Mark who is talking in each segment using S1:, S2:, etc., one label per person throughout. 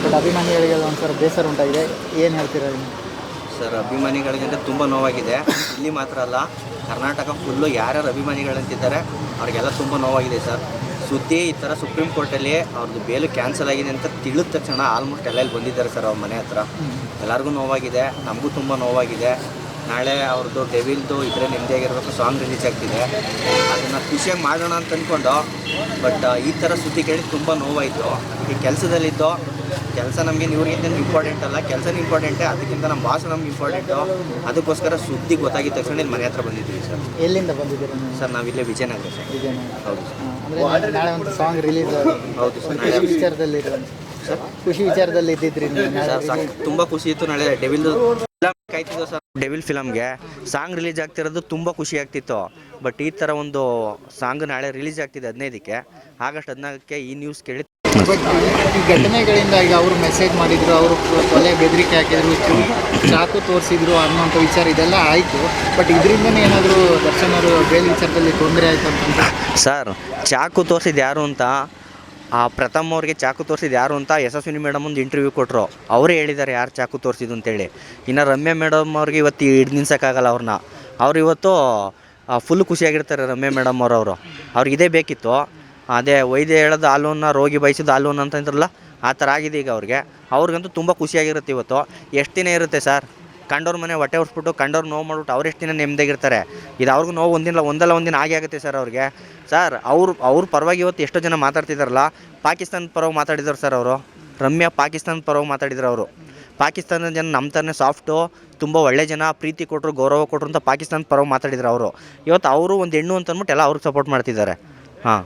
S1: But ಅಭಿಮಾನಿಗಳಿಗೆ ಒಂಥರ ಬೇಸರ ಉಂಟಾಗಿದೆ, ಏನು ಹೇಳ್ತೀರಾ
S2: ಸರ್? ಅಭಿಮಾನಿಗಳಿಗೆ ಅಂದರೆ ತುಂಬ ನೋವಾಗಿದೆ. ಇಲ್ಲಿ ಮಾತ್ರ ಅಲ್ಲ, ಕರ್ನಾಟಕ ಫುಲ್ಲು ಯಾರ್ಯಾರು ಅಭಿಮಾನಿಗಳಂತಿದ್ದಾರೆ ಅವ್ರಿಗೆಲ್ಲ ತುಂಬ ನೋವಾಗಿದೆ ಸರ್. ಸುದ್ದಿ ಈ ಥರ ಸುಪ್ರೀಂ ಕೋರ್ಟಲ್ಲಿ ಅವ್ರದ್ದು ಬೇಲು ಕ್ಯಾನ್ಸಲ್ ಆಗಿದೆ ಅಂತ ತಿಳಿದ ತಕ್ಷಣ ಆಲ್ಮೋಸ್ಟ್ ಎಲ್ಲ ಬಂದಿದ್ದಾರೆ ಸರ್ ಅವ್ರ ಮನೆ ಹತ್ರ. ಎಲ್ಲರಿಗೂ ನೋವಾಗಿದೆ, ನಮಗೂ ತುಂಬ ನೋವಾಗಿದೆ. ನಾಳೆ ಅವ್ರದ್ದು ಡೆವಿಲ್ದು ಇದ್ರೆ ನೆಮ್ಮದಿಯಾಗಿರ್ಬೇಕು ಸಾಂಗ್ ರಿಲೀಸ್ ಆಗ್ತಿದೆ, ಅದನ್ನು ಖುಷಿಯಾಗಿ ಮಾಡೋಣ ಅಂತ ಅಂದ್ಕೊಂಡು, ಬಟ್ ಈ ಥರ ಸುದ್ದಿ ಕೇಳಿ ತುಂಬ ನೋವಾಯಿತು. ಅದಕ್ಕೆ ಕೆಲಸದಲ್ಲಿದ್ದು ಕೆಲಸ ನಮಗೆ ಇವ್ರಿಗಿಂತ ಇಂಪಾರ್ಟೆಂಟ್ ಅಲ್ಲ, ಕೆಲಸನೂ ಇಂಪಾರ್ಟೆಂಟೇ, ಅದಕ್ಕಿಂತ ನಮ್ಮ ಭಾಷೆ ನಮ್ಗೆ ಇಂಪಾರ್ಟೆಂಟು. ಅದಕ್ಕೋಸ್ಕರ ಸುದ್ದಿ ಗೊತ್ತಾಗಿದ್ದ ತಕ್ಷಣ ಇಲ್ಲಿ ಮನೆ ಹತ್ರ ಬಂದಿದ್ದೀವಿ ಸರ್.
S1: ಎಲ್ಲಿಂದ ಬಂದಿದ್ದೀರಾ
S2: ಸರ್? ನಾವಿಲ್ಲೇ ವಿಜಯನಗರ ಸರ್.
S1: ಹೌದು ಅಂದರೆ ನಾಳೆ ಒಂದು ಸಾಂಗ್ ರಿಲೀಸ್.
S2: ಹೌದು ಸರ್.
S1: ಖುಷಿ ವಿಚಾರದಲ್ಲಿ ಸರ್, ಖುಷಿ ವಿಚಾರದಲ್ಲಿ ಇದ್ದಿದ್ರಿ
S2: ಸರ್? ತುಂಬ ಖುಷಿ ಇತ್ತು. ನಾಳೆ ಡೆವಿಲ್ ಫಿಲಮ್ ಕಾಯ್ತಿದ್ದು ಸರ್. ಡೆವಿಲ್ ಫಿಲಮ್ಗೆ ಸಾಂಗ್ ರಿಲೀಸ್ ಆಗ್ತಿರೋದು ತುಂಬ ಖುಷಿ ಆಗ್ತಿತ್ತು. ಬಟ್ ಈ ಥರ ಒಂದು ಸಾಂಗ್ ನಾಳೆ ರಿಲೀಸ್ ಆಗ್ತಿದೆ 15ಕ್ಕೆ, ಆಗಸ್ಟ್ 14ಕ್ಕೆ ಈ ನ್ಯೂಸ್ ಕೇಳಿ.
S1: ಬಟ್ ಈ ಘಟನೆಗಳಿಂದ ಈಗ ಅವರು ಮೆಸೇಜ್ ಮಾಡಿದ್ರು, ಅವರು ಕೊಲೆ ಬೆದರಿಕೆ ಹಾಕಿದ್ರು, ಚಾಕು ತೋರಿಸಿದ್ರು ಅನ್ನೋಂಥ ವಿಚಾರ ಇದೆಲ್ಲ ಆಯಿತು. ಬಟ್ ಇದರಿಂದನೇ ಏನಾದರೂ ದರ್ಶನ್ ಅವರು ಬೇಲ್ ವಿಚಾರದಲ್ಲಿ ತೊಂದರೆ ಆಯಿತು ಅಂತಂದ್ರೆ?
S2: ಸರ್, ಚಾಕು ತೋರಿಸಿದ್ದು ಯಾರು ಅಂತ, ಪ್ರಥಮ್ ಅವ್ರಿಗೆ ಚಾಕು ತೋರಿಸಿದ್ದು ಯಾರು ಅಂತ ಯಶಸ್ವಿನಿ ಮೇಡಮ್ ಒಂದು ಇಂಟರ್ವ್ಯೂ ಕೊಟ್ಟರು. ಅವರೇ ಹೇಳಿದ್ದಾರೆ ಯಾರು ಚಾಕು ತೋರಿಸಿದ್ದು ಅಂತೇಳಿ. ಇನ್ನು ರಮ್ಯಾ ಮೇಡಮ್ ಅವ್ರಿಗೆ ಇವತ್ತು ಹಿಡ್ದು ನಿಲ್ಸೋಕ್ಕಾಗಲ್ಲ ಅವ್ರನ್ನ. ಅವ್ರು ಇವತ್ತು ಫುಲ್ ಖುಷಿಯಾಗಿರ್ತಾರೆ ರಮ್ಯಾ ಮೇಡಮ್ ಅವ್ರಿಗೆ ಇದೇ ಬೇಕಿತ್ತು. ಅದೇ ವೈದ್ಯ ಹೇಳೋದು ಹಾಲುವನ್ನು, ರೋಗಿ ಬಯಸಿದ್ದು ಹಾಲುವನ್ನು ಅಂತ ಅಂತಾರಲ್ಲ, ಆ ಥರ ಆಗಿದೆ ಈಗ ಅವ್ರಿಗಂತೂ ತುಂಬ ಖುಷಿಯಾಗಿರುತ್ತೆ ಇವತ್ತು. ಎಷ್ಟು ದಿನ ಇರುತ್ತೆ ಸರ್? ಕಂಡವ್ರ ಮನೆ ಹೊಟ್ಟೆ ಹೊಡ್ಸ್ಬಿಟ್ಟು ಕಂಡವ್ರು ನೋವು ಮಾಡಿಬಿಟ್ಟು ಅವ್ರು ಎಷ್ಟು ದಿನ ನೆಮ್ಮದಿಯಾಗಿರ್ತಾರೆ? ಇದು ಅವ್ರಿಗೂ ನೋವು ಒಂದಲ್ಲ ಒಂದಿನ ಆಗೇ ಆಗುತ್ತೆ ಸರ್ ಅವ್ರಿಗೆ. ಸರ್, ಅವ್ರ ಪರವಾಗಿ ಇವತ್ತು ಎಷ್ಟೋ ಜನ ಮಾತಾಡ್ತಿದ್ದಾರಲ್ಲ, ಪಾಕಿಸ್ತಾನದ ಪರವಾಗಿ ಮಾತಾಡಿದ್ರು ಸರ್ ಅವರು. ರಮ್ಯಾ ಪಾಕಿಸ್ತಾನದ ಪರವಾಗಿ ಮಾತಾಡಿದ್ರು ಅವರು. ಪಾಕಿಸ್ತಾನದ ಜನ ನಮ್ಮ ಥರನೇ ಸಾಫ್ಟು, ತುಂಬ ಒಳ್ಳೆ ಜನ, ಪ್ರೀತಿ ಕೊಟ್ಟರು, ಗೌರವ ಕೊಟ್ಟರು ಅಂತ ಪಾಕಿಸ್ತಾನದ ಪರವಾಗಿ ಮಾತಾಡಿದ್ರು ಅವರು. ಇವತ್ತು ಅವರು ಒಂದು ಹೆಣ್ಣು ಅಂತ ಅಂದ್ಬಿಟ್ಟು ಎಲ್ಲ ಅವ್ರಿಗೆ ಸಪೋರ್ಟ್ ಮಾಡ್ತಿದ್ದಾರೆ. ಹಾಂ,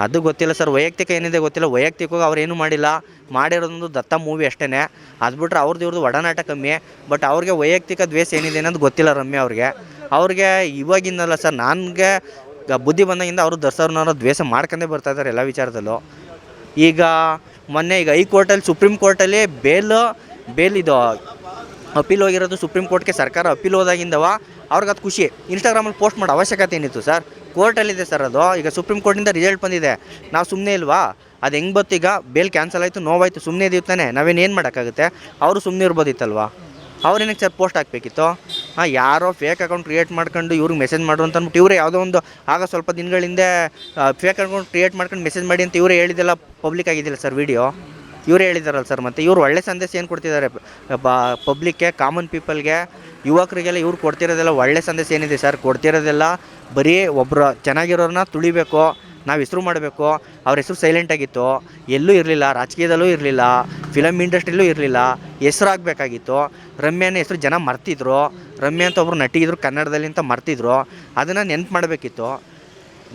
S2: ಅದು ಗೊತ್ತಿಲ್ಲ ಸರ್. ವೈಯಕ್ತಿಕ ಏನಿದೆ ಗೊತ್ತಿಲ್ಲ. ವೈಯಕ್ತಿಕವಾಗಿ ಅವ್ರೇನು ಮಾಡಿಲ್ಲ. ಮಾಡಿರೋದೊಂದು ದತ್ತ ಮೂವಿ ಅಷ್ಟೇ. ಅದು ಬಿಟ್ಟರೆ ಇವ್ರದ್ದು ಒಡನಾಟ ಕಮ್ಮಿ. ಬಟ್ ಅವ್ರಿಗೆ ವೈಯಕ್ತಿಕ ದ್ವೇಷ ಏನಿದೆ ಅನ್ನೋದು ಗೊತ್ತಿಲ್ಲ ರಮ್ಯಾ ಅವ್ರಿಗೆ ಇವಾಗಿಂದಲ್ಲ ಸರ್, ನನಗೆ ಬುದ್ಧಿ ಬಂದಾಗಿಂದ ಅವರು ದರ್ಶನವ್ರನ್ನ ದ್ವೇಷ ಮಾಡ್ಕೊಂಡೇ ಬರ್ತಾಯಿದ್ದಾರೆ ಎಲ್ಲ ವಿಚಾರದಲ್ಲೂ. ಈಗ ಮೊನ್ನೆ ಹೈಕೋರ್ಟಲ್ಲಿ, ಸುಪ್ರೀಂ ಕೋರ್ಟಲ್ಲಿ ಬೇಲ್ ಇದು ಅಪೀಲ್ ಹೋಗಿರೋದು ಸುಪ್ರೀಂ ಕೋರ್ಟ್ಗೆ. ಸರ್ಕಾರ ಅಪೀಲ್ ಹೋದಾಗಿಂದವ ಅವ್ರಿಗೆ ಅದು ಖುಷಿ. ಇನ್ಸ್ಟಾಗ್ರಾಮಲ್ಲಿ ಪೋಸ್ಟ್ ಮಾಡೋ ಅವಶ್ಯಕತೆ ಏನಿತ್ತು ಸರ್? ಕೋರ್ಟಲ್ಲಿದೆ ಸರ್ ಅದು. ಈಗ ಸುಪ್ರೀಂ ಕೋರ್ಟಿಂದ ರಿಸಲ್ಟ್ ಬಂದಿದೆ, ನಾವು ಸುಮ್ಮನೆ ಇಲ್ವಾ? ಅದು ಹೆಂಗೆ ಬತ್ತು? ಈಗ ಬೇಲ್ ಕ್ಯಾನ್ಸಲ್ ಆಯಿತು, ನೋವಾಯಿತು, ಸುಮ್ಮನೆ ಇದೀವಿ. ನಾವೇನೇನು ಮಾಡೋಕ್ಕಾಗುತ್ತೆ? ಅವರು ಸುಮ್ಮನೆ ಇರ್ಬೋದಿತ್ತಲ್ವ? ಅವ್ರೇನಕ್ಕೆ ಸರ್ ಪೋಸ್ಟ್ ಹಾಕಬೇಕಿತ್ತು? ಯಾರೋ ಫೇಕ್ ಅಕೌಂಟ್ ಕ್ರಿಯೇಟ್ ಮಾಡ್ಕೊಂಡು ಇವ್ರಿಗೆ ಮೆಸೇಜ್ ಮಾಡು ಅಂತ ಅಂದ್ಬಿಟ್ಟು ಇವರೇ ಯಾವುದೋ ಒಂದು ಸ್ವಲ್ಪ ದಿನಗಳಿಂದ ಫೇಕ್ ಅಕೌಂಟ್ ಕ್ರಿಯೇಟ್ ಮಾಡ್ಕೊಂಡು ಮೆಸೇಜ್ ಮಾಡಿ ಅಂತ ಇವರೇ ಹೇಳಿದ್ದೆಲ್ಲ ಪಬ್ಲಿಕ್ ಆಗಿದ್ದಿಲ್ಲ ಸರ್ ವಿಡಿಯೋ. ಇವರೇ ಹೇಳಿದಾರಲ್ಲ ಸರ್. ಮತ್ತು ಇವ್ರು ಒಳ್ಳೆ ಸಂದೇಶ ಏನು ಕೊಡ್ತಿದ್ದಾರೆ ಪಬ್ಲಿಕ್ಗೆ, ಕಾಮನ್ ಪೀಪಲ್ಗೆ, ಯುವಕರಿಗೆಲ್ಲ ಇವ್ರು ಕೊಡ್ತಿರೋದೆಲ್ಲ ಒಳ್ಳೆ ಸಂದೇಶ ಏನಿದೆ ಸರ್? ಕೊಡ್ತಿರೋದೆಲ್ಲ ಬರೀ ಒಬ್ಬರು ಚೆನ್ನಾಗಿರೋರನ್ನ ತುಳಿಬೇಕು, ನಾವು ಹೆಸರು ಮಾಡಬೇಕು. ಅವ್ರ ಹೆಸರು ಸೈಲೆಂಟಾಗಿತ್ತು, ಎಲ್ಲೂ ಇರಲಿಲ್ಲ, ರಾಜಕೀಯದಲ್ಲೂ ಇರಲಿಲ್ಲ, ಫಿಲಮ್ ಇಂಡಸ್ಟ್ರಿಲೂ ಇರಲಿಲ್ಲ, ಹೆಸರಾಗಬೇಕಾಗಿತ್ತು. ರಮ್ಯಾನ ಹೆಸರು ಜನ ಮರ್ತಿದ್ರು. ರಮ್ಯಾ ಅಂತ ಒಬ್ಬರು ನಟಿ ಇದ್ರು ಕನ್ನಡದಲ್ಲಿ ಅಂತ ಮರ್ತಿದ್ರು. ಅದನ್ನು ನೆನ್ಪು ಮಾಡಬೇಕಿತ್ತು.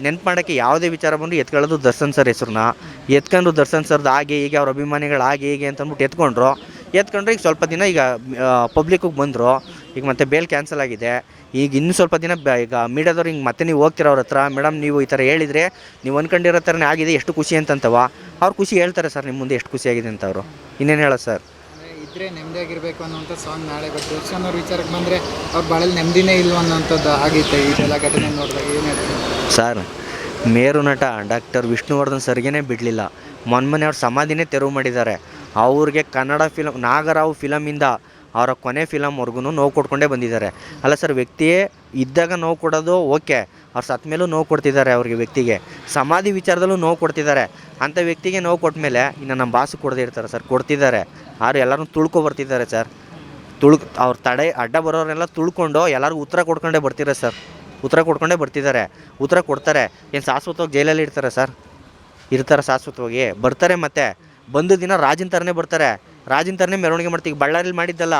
S2: ನೆನ್ಪು ಮಾಡೋಕ್ಕೆ ಯಾವುದೇ ವಿಚಾರ ಬಂದು ಎತ್ಕೊಳ್ಳೋದು ದರ್ಶನ್ ಸರ್ ಹೆಸ್ರನ್ನ. ಎತ್ಕೊಂಡು ದರ್ಶನ್ ಸರ್ದು ಹಾಗೆ ಹೀಗೆ, ಅವ್ರ ಅಭಿಮಾನಿಗಳು ಹಾಗೆ ಹೀಗೆ ಅಂತಂದ್ಬಿಟ್ಟು ಎತ್ಕೊಂಡ್ರು. ಈಗ ಸ್ವಲ್ಪ ದಿನ ಈಗ ಪಬ್ಲಿಕ್ಕಿಗೆ ಬಂದರು. ಈಗ ಮತ್ತೆ ಬೇಲ್ ಕ್ಯಾನ್ಸಲ್ ಆಗಿದೆ. ಈಗ ಇನ್ನೂ ಸ್ವಲ್ಪ ದಿನ ಈಗ ಮೀಡಿಯಾದವ್ರು ಹಿಂಗೆ ಮತ್ತೆ ನೀವು ಹೋಗ್ತೀರ ಅವ್ರ ಹತ್ರ, ಮೇಡಮ್ ನೀವು ಈ ಥರ ಹೇಳಿದರೆ ನೀವು ಅಂದ್ಕೊಂಡಿರೋ ಥರನೇ ಆಗಿದೆ, ಎಷ್ಟು ಖುಷಿ ಅಂತಂತವ. ಅವ್ರು ಖುಷಿ ಹೇಳ್ತಾರೆ ಸರ್ ನಿಮ್ಮ ಮುಂದೆ ಎಷ್ಟು ಖುಷಿಯಾಗಿದೆ ಅಂತ. ಅವರು ಇನ್ನೇನು ಹೇಳೋದು ಸರ್?
S1: ಇದ್ದರೆ ನೆಮ್ಮದಿಯಾಗಿರಬೇಕು ಅನ್ನೋಂಥ ಸಾಂಗ್ ನಾಳೆ. ಬಟ್ ದರ್ಶನ್ ಅವ್ರ ವಿಚಾರಕ್ಕೆ ಬಂದರೆ ಅವ್ರ ಬಾಳಲ್ಲಿ ನೆಮ್ಮದಿನೇ ಇಲ್ವ ಅನ್ನೋಂಥದ್ದು ಆಗೈತೆ ಇದೆಲ್ಲ ಘಟನೆ ನೋಡಿದಾಗ. ಏನು ಹೇಳ್ತೀನಿ
S2: ಸರ್? ಮೇರು ನಟ ಡಾಕ್ಟರ್ ವಿಷ್ಣುವರ್ಧನ್ ಸರ್ಗೇ ಬಿಡಲಿಲ್ಲ. ಮೊನ್ನೆ ಅವ್ರ ಸಮಾಧಿನೇ ತೆರವು ಮಾಡಿದ್ದಾರೆ. ಅವ್ರಿಗೆ ಕನ್ನಡ ಫಿಲಮ್ ನಾಗರಾವ್ ಫಿಲಮಿಂದ ಅವರ ಕೊನೆ ಫಿಲಮ್ವರೆಗೂ ನೋವು ಕೊಟ್ಕೊಂಡೇ ಬಂದಿದ್ದಾರೆ. ಅಲ್ಲ ಸರ್, ವ್ಯಕ್ತಿಯೇ ಇದ್ದಾಗ ನೋವು ಕೊಡೋದು ಓಕೆ, ಅವ್ರು ಸತ್ತ ಮೇಲೂ ನೋವು ಕೊಡ್ತಿದ್ದಾರೆ. ಅವ್ರಿಗೆ ವ್ಯಕ್ತಿಗೆ ಸಮಾಧಿ ವಿಚಾರದಲ್ಲೂ ನೋವು ಕೊಡ್ತಿದ್ದಾರೆ. ಅಂಥ ವ್ಯಕ್ತಿಗೆ ನೋವು ಕೊಟ್ಟ ಮೇಲೆ ಇನ್ನು ನಮ್ಮ ಬಾಸು ಕೊಡದೇ ಇರ್ತಾರೆ ಸರ್? ಕೊಡ್ತಿದ್ದಾರೆ. ಆರು ಎಲ್ಲರೂ ಬರ್ತಿದ್ದಾರೆ ಸರ್. ಅವ್ರ ಅಡ್ಡ ಬರೋರೆಲ್ಲ ತುಳ್ಕೊಂಡು ಎಲ್ಲರಿಗೂ ಉತ್ತರ ಕೊಡ್ಕೊಂಡೇ ಬರ್ತಿದ್ದಾರೆ ಸರ್. ಉತ್ತರ ಕೊಡ್ಕೊಂಡೇ ಬರ್ತಿದ್ದಾರೆ. ಉತ್ತರ ಕೊಡ್ತಾರೆ. ಏನು ಶಾಶ್ವತವಾಗಿ ಜೈಲಲ್ಲಿ ಇರ್ತಾರೆ ಸರ್? ಇರ್ತಾರೆ ಶಾಶ್ವತವಾಗಿ? ಬರ್ತಾರೆ. ಮತ್ತೆ ಬಂದು ದಿನ ರಾಜಿನ ಥರನೇ ಬರ್ತಾರೆ. ರಾಜಿನ ಥರನೇ ಮೆರವಣಿಗೆ ಮಾಡ್ತೀವಿ. ಬಳ್ಳಾರಿಲಿ ಮಾಡಿದ್ದಲ್ಲ,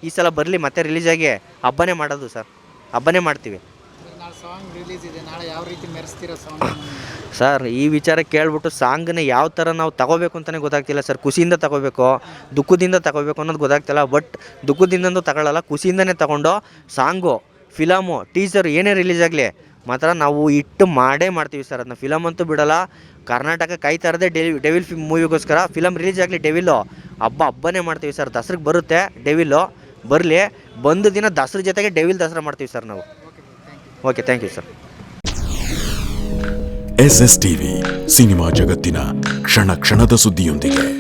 S2: ಈ ಸಲ ಬರಲಿ ಮತ್ತೆ ರಿಲೀಸ್ ಆಗಿ ಹಬ್ಬನೇ ಮಾಡೋದು ಸರ್. ಹಬ್ಬನೇ ಮಾಡ್ತೀವಿ
S1: ಸಾಂಗ್ ರಿಲೀಸ್ ಇದೆ ನಾಳೆ. ಯಾವ ರೀತಿ ಮೆರೆಸ್ತೀರ ಸಾಂಗ್
S2: ಸರ್? ಈ ವಿಚಾರ ಕೇಳ್ಬಿಟ್ಟು ಸಾಂಗನ್ನ ಯಾವ ಥರ ನಾವು ತಗೋಬೇಕು ಅಂತಲೇ ಗೊತ್ತಾಗ್ತಿಲ್ಲ ಸರ್. ಖುಷಿಯಿಂದ ತಗೋಬೇಕು, ದುಃಖದಿಂದ ತಗೋಬೇಕು ಅನ್ನೋದು ಗೊತ್ತಾಗ್ತಿಲ್ಲ. ಬಟ್ ದುಃಖದಿಂದಂತೂ ತಗೊಳ್ಳಲ್ಲ, ಖುಷಿಯಿಂದನೇ ತಗೊಂಡು ಸಾಂಗು, ಫಿಲಮು, ಟೀಸರ್ ಏನೇ ರಿಲೀಸ್ ಆಗಲಿ ಮಾತ್ರ ನಾವು ಇಟ್ಟು ಮಾಡೇ ಮಾಡ್ತೀವಿ ಸರ್. ಅದನ್ನ ಫಿಲಮ್ ಅಂತೂ ಬಿಡೋಲ್ಲ. ಕರ್ನಾಟಕ ಕಾಯ್ತಾ ಇರೋದೇ ಡೆವಿಲ್ ಮೂವಿಗೋಸ್ಕರ. ಫಿಲಮ್ ರಿಲೀಸ್ ಆಗಲಿ, ಡೆವಿಲ್ಲು ಹಬ್ಬನೇ ಮಾಡ್ತೀವಿ ಸರ್. ದಸರಾಗೆ ಬರುತ್ತೆ ಡೆವಿಲ್ಲು, ಬರಲಿ. ಬಂದ ದಿನ ದಸರಾ ಜೊತೆಗೆ ಡೆವಿಲ್ ದಸರಾ ಮಾಡ್ತೀವಿ ಸರ್ ನಾವು. Okay, thank you sir.
S3: SS TV cinema ಜಗತ್ತಿನ ಕ್ಷಣ ಕ್ಷಣದ ಸುದ್ದಿಯೊಂದಿಗೆ.